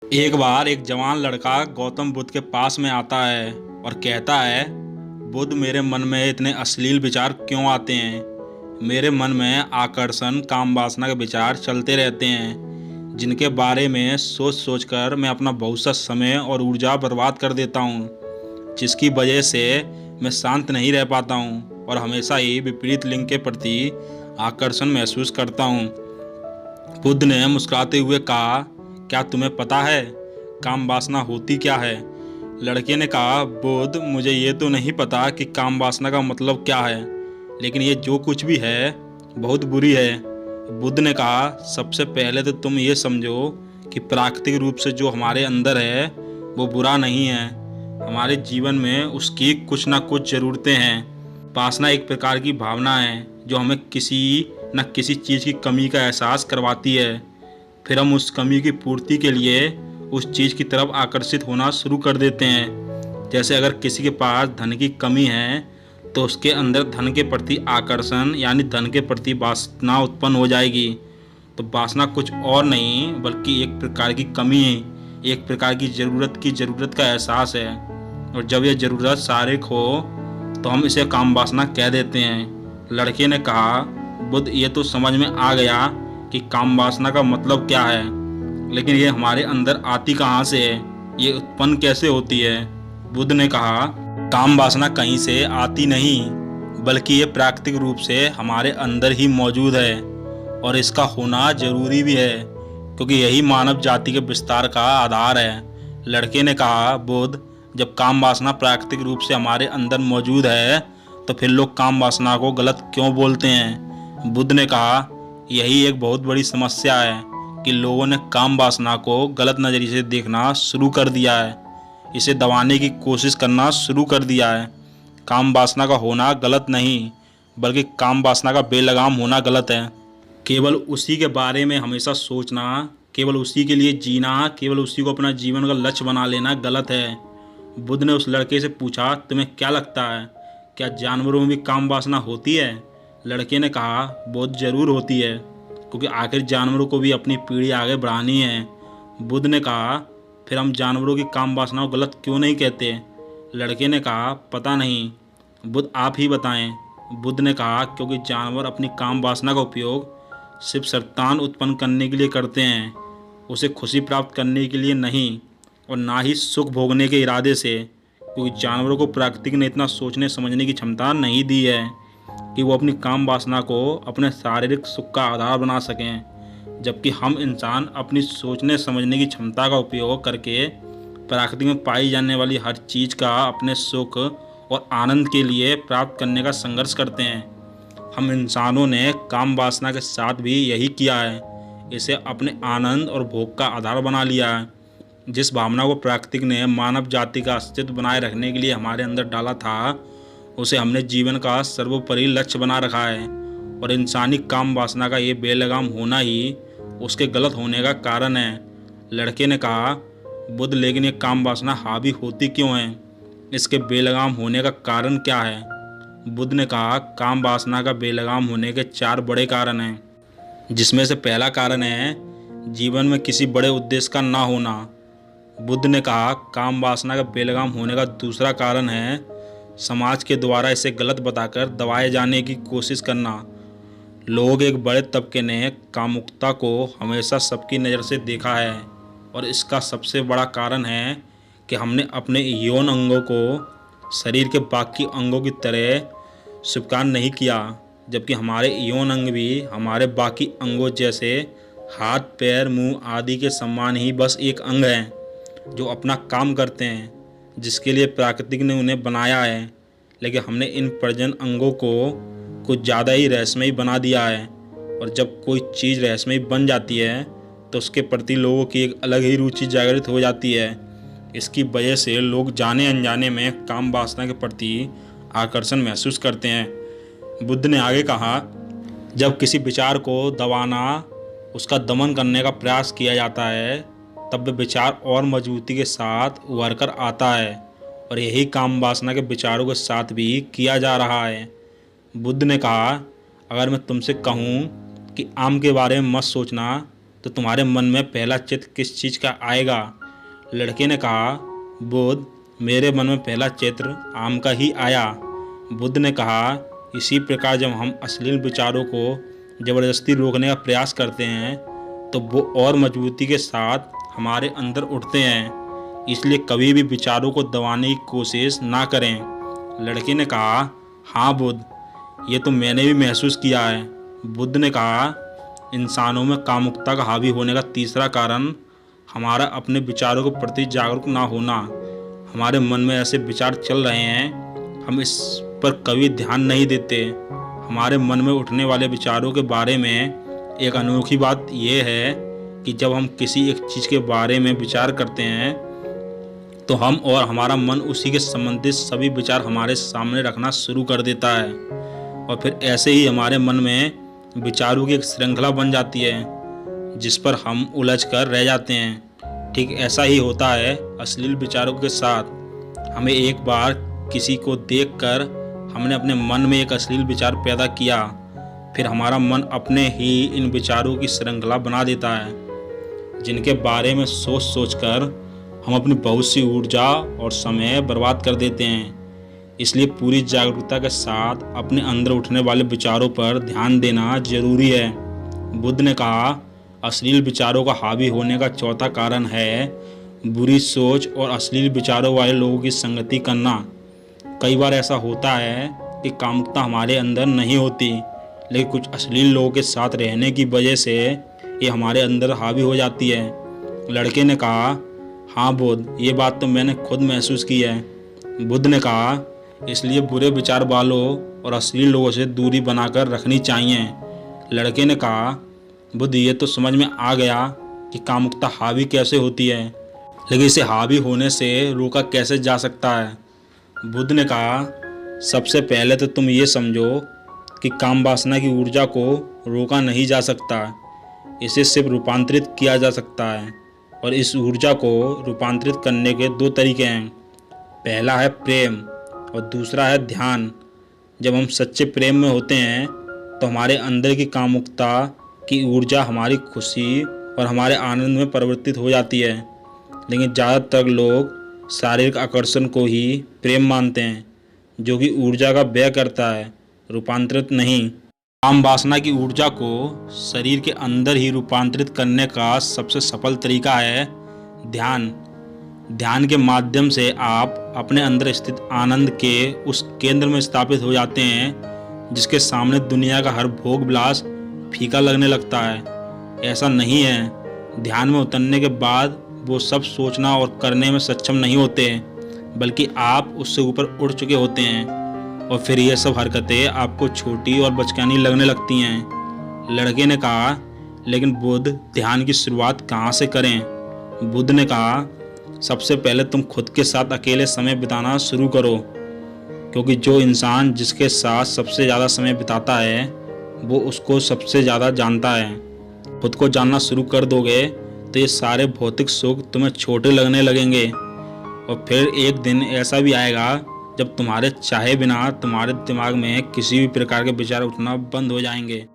एक बार एक जवान लड़का गौतम बुद्ध के पास में आता है और कहता है, बुद्ध, मेरे मन में इतने अश्लील विचार क्यों आते हैं। मेरे मन में आकर्षण, काम वासना के विचार चलते रहते हैं, जिनके बारे में सोच सोच कर मैं अपना बहुत सा समय और ऊर्जा बर्बाद कर देता हूँ, जिसकी वजह से मैं शांत नहीं रह पाता हूँ और हमेशा ही विपरीत लिंग के प्रति आकर्षण महसूस करता हूँ। बुद्ध ने मुस्कुराते हुए कहा, क्या तुम्हें पता है काम वासना होती क्या है? लड़के ने कहा, बुद्ध, मुझे ये तो नहीं पता कि काम वासना का मतलब क्या है, लेकिन ये जो कुछ भी है बहुत बुरी है। बुद्ध ने कहा, सबसे पहले तो तुम ये समझो कि प्राकृतिक रूप से जो हमारे अंदर है वो बुरा नहीं है। हमारे जीवन में उसकी कुछ ना कुछ ज़रूरतें हैं। वासना एक प्रकार की भावना है जो हमें किसी न किसी चीज़ की कमी का एहसास करवाती है। फिर हम उस कमी की पूर्ति के लिए उस चीज़ की तरफ आकर्षित होना शुरू कर देते हैं। जैसे अगर किसी के पास धन की कमी है तो उसके अंदर धन के प्रति आकर्षण यानी धन के प्रति वासना उत्पन्न हो जाएगी। तो वासना कुछ और नहीं बल्कि एक प्रकार की कमी है, एक प्रकार की ज़रूरत का एहसास है। और जब यह ज़रूरत शारीरिक हो तो हम इसे काम वासना कह देते हैं। लड़के ने कहा, बुद्ध, ये तो समझ में आ गया कि काम वासना का मतलब क्या है, लेकिन ये हमारे अंदर आती कहाँ से है, ये उत्पन्न कैसे होती है? बुद्ध ने कहा, काम वासना कहीं से आती नहीं बल्कि ये प्राकृतिक रूप से हमारे अंदर ही मौजूद है और इसका होना जरूरी भी है, क्योंकि यही मानव जाति के विस्तार का आधार है। लड़के ने कहा, बुद्ध, जब काम वासना प्राकृतिक रूप से हमारे अंदर मौजूद है तो फिर लोग काम वासना को गलत क्यों बोलते हैं? बुद्ध ने कहा, यही एक बहुत बड़ी समस्या है कि लोगों ने काम वासना को गलत नज़रिए से देखना शुरू कर दिया है, इसे दबाने की कोशिश करना शुरू कर दिया है। काम वासना का होना गलत नहीं बल्कि काम वासना का बेलगाम होना गलत है। केवल उसी के बारे में हमेशा सोचना, केवल उसी के लिए जीना, केवल उसी को अपना जीवन का लक्ष्य बना लेना गलत है। बुद्ध ने उस लड़के से पूछा, तुम्हें क्या लगता है, क्या जानवरों में भी काम वासना होती है? लड़के ने कहा, बहुत ज़रूर होती है, क्योंकि आखिर जानवरों को भी अपनी पीढ़ी आगे बढ़ानी है। बुद्ध ने कहा, फिर हम जानवरों की काम वासना को गलत क्यों नहीं कहते? लड़के ने कहा, पता नहीं, बुद्ध आप ही बताएं। बुद्ध ने कहा, क्योंकि जानवर अपनी काम वासना का उपयोग सिर्फ संतान उत्पन्न करने के लिए करते हैं, उसे खुशी प्राप्त करने के लिए नहीं, और ना ही सुख भोगने के इरादे से, क्योंकि जानवरों को प्रकृति ने इतना सोचने समझने की क्षमता नहीं दी है कि वो अपनी काम वासना को अपने शारीरिक सुख का आधार बना सकें, जबकि हम इंसान अपनी सोचने समझने की क्षमता का उपयोग करके प्रकृति में पाई जाने वाली हर चीज़ का अपने सुख और आनंद के लिए प्राप्त करने का संघर्ष करते हैं। हम इंसानों ने काम वासना के साथ भी यही किया है, इसे अपने आनंद और भोग का आधार बना लिया है। जिस भावना को प्रकृति ने मानव जाति का अस्तित्व बनाए रखने के लिए हमारे अंदर डाला था, उसे हमने जीवन का सर्वोपरि लक्ष्य बना रखा है, और इंसानी काम वासना का ये बेलगाम होना ही उसके गलत होने का कारण है। लड़के ने कहा, बुद्ध, लेकिन ये काम वासना हावी होती क्यों है? इसके बेलगाम होने का कारण क्या है? बुद्ध ने कहा, काम वासना का बेलगाम होने के 4 बड़े कारण हैं, जिसमें से पहला कारण है जीवन में किसी बड़े उद्देश्य का ना होना। बुद्ध ने कहा, काम वासना का बेलगाम होने का दूसरा कारण है समाज के द्वारा इसे गलत बताकर दबाए जाने की कोशिश करना। लोग एक बड़े तबके ने कामुकता को हमेशा सबकी नज़र से देखा है, और इसका सबसे बड़ा कारण है कि हमने अपने यौन अंगों को शरीर के बाकी अंगों की तरह स्वीकार नहीं किया, जबकि हमारे यौन अंग भी हमारे बाकी अंगों जैसे हाथ, पैर, मुंह आदि के समान ही बस एक अंग हैं जो अपना काम करते हैं, जिसके लिए प्रकृति ने उन्हें बनाया है। लेकिन हमने इन प्रजनन अंगों को कुछ ज़्यादा ही रहस्यमयी बना दिया है, और जब कोई चीज़ रहस्यमयी बन जाती है तो उसके प्रति लोगों की एक अलग ही रुचि जागृत हो जाती है। इसकी वजह से लोग जाने अनजाने में काम वासना के प्रति आकर्षण महसूस करते हैं। बुद्ध ने आगे कहा, जब किसी विचार को दबाना, उसका दमन करने का प्रयास किया जाता है, तब वह विचार और मजबूती के साथ उभर कर आता है, और यही काम वासना के विचारों के साथ भी किया जा रहा है। बुद्ध ने कहा, अगर मैं तुमसे कहूँ कि आम के बारे में मत सोचना तो तुम्हारे मन में पहला चित्र किस चीज़ का आएगा? लड़के ने कहा, बुद्ध, मेरे मन में पहला चित्र आम का ही आया। बुद्ध ने कहा, इसी प्रकार जब हम अश्लील विचारों को ज़बरदस्ती रोकने का प्रयास करते हैं तो वो और मजबूती के साथ हमारे अंदर उठते हैं। इसलिए कभी भी विचारों को दबाने की कोशिश ना करें। लड़के ने कहा, हाँ बुद्ध, ये तो मैंने भी महसूस किया है। बुद्ध ने कहा, इंसानों में कामुकता का हावी होने का तीसरा कारण हमारा अपने विचारों के प्रति जागरूक ना होना। हमारे मन में ऐसे विचार चल रहे हैं, हम इस पर कभी ध्यान नहीं देते। हमारे मन में उठने वाले विचारों के बारे में एक अनोखी बात यह है कि जब हम किसी एक चीज़ के बारे में विचार करते हैं तो हम और हमारा मन उसी के संबंधित सभी विचार हमारे सामने रखना शुरू कर देता है और फिर ऐसे ही हमारे मन में विचारों की एक श्रृंखला बन जाती है जिस पर हम उलझ कर रह जाते हैं। ठीक ऐसा ही होता है अश्लील विचारों के साथ। हमें एक बार किसी को देखकर हमने अपने मन में एक अश्लील विचार पैदा किया, फिर हमारा मन अपने ही इन विचारों की श्रृंखला बना देता है जिनके बारे में सोच सोचकर हम अपनी बहुत सी ऊर्जा और समय बर्बाद कर देते हैं। इसलिए पूरी जागरूकता के साथ अपने अंदर उठने वाले विचारों पर ध्यान देना जरूरी है। बुद्ध ने कहा, अश्लील विचारों का हावी होने का चौथा कारण है बुरी सोच और अश्लील विचारों वाले लोगों की संगति करना। कई बार ऐसा होता है कि कामुकता हमारे अंदर नहीं होती, लेकिन कुछ अश्लील लोगों के साथ रहने की वजह से ये हमारे अंदर हावी हो जाती है। लड़के ने कहा, हाँ बुद्ध, ये बात तो मैंने खुद महसूस की है। बुद्ध ने कहा, इसलिए बुरे विचार वालों और अश्लील लोगों से दूरी बनाकर रखनी चाहिए। लड़के ने कहा, बुद्ध, ये तो समझ में आ गया कि कामुकता हावी कैसे होती है, लेकिन इसे हावी होने से रोका कैसे जा सकता है? बुद्ध ने कहा, सबसे पहले तो तुम ये समझो कि काम वासना की ऊर्जा को रोका नहीं जा सकता, इसे सिर्फ रूपांतरित किया जा सकता है। और इस ऊर्जा को रूपांतरित करने के दो तरीके हैं। पहला है प्रेम और दूसरा है ध्यान। जब हम सच्चे प्रेम में होते हैं तो हमारे अंदर की कामुकता की ऊर्जा हमारी खुशी और हमारे आनंद में परिवर्तित हो जाती है। लेकिन ज़्यादातर लोग शारीरिक आकर्षण को ही प्रेम मानते हैं, जो कि ऊर्जा का व्यय करता है, रूपांतरित नहीं। काम वासना की ऊर्जा को शरीर के अंदर ही रूपांतरित करने का सबसे सफल तरीका है ध्यान। ध्यान के माध्यम से आप अपने अंदर स्थित आनंद के उस केंद्र में स्थापित हो जाते हैं जिसके सामने दुनिया का हर भोग विलास फीका लगने लगता है। ऐसा नहीं है, ध्यान में उतरने के बाद वो सब सोचना और करने में सक्षम नहीं होते, बल्कि आप उससे ऊपर उड़ चुके होते हैं और फिर ये सब हरकतें आपको छोटी और बचकानी लगने लगती हैं। लड़के ने कहा, लेकिन बुद्ध, ध्यान की शुरुआत कहाँ से करें? बुद्ध ने कहा, सबसे पहले तुम खुद के साथ अकेले समय बिताना शुरू करो, क्योंकि जो इंसान जिसके साथ सबसे ज़्यादा समय बिताता है वो उसको सबसे ज़्यादा जानता है। खुद को जानना शुरू कर दोगे तो ये सारे भौतिक सुख तुम्हें छोटे लगने लगेंगे और फिर एक दिन ऐसा भी आएगा जब तुम्हारे चाहे बिना तुम्हारे दिमाग में किसी भी प्रकार के विचार उठना बंद हो जाएंगे।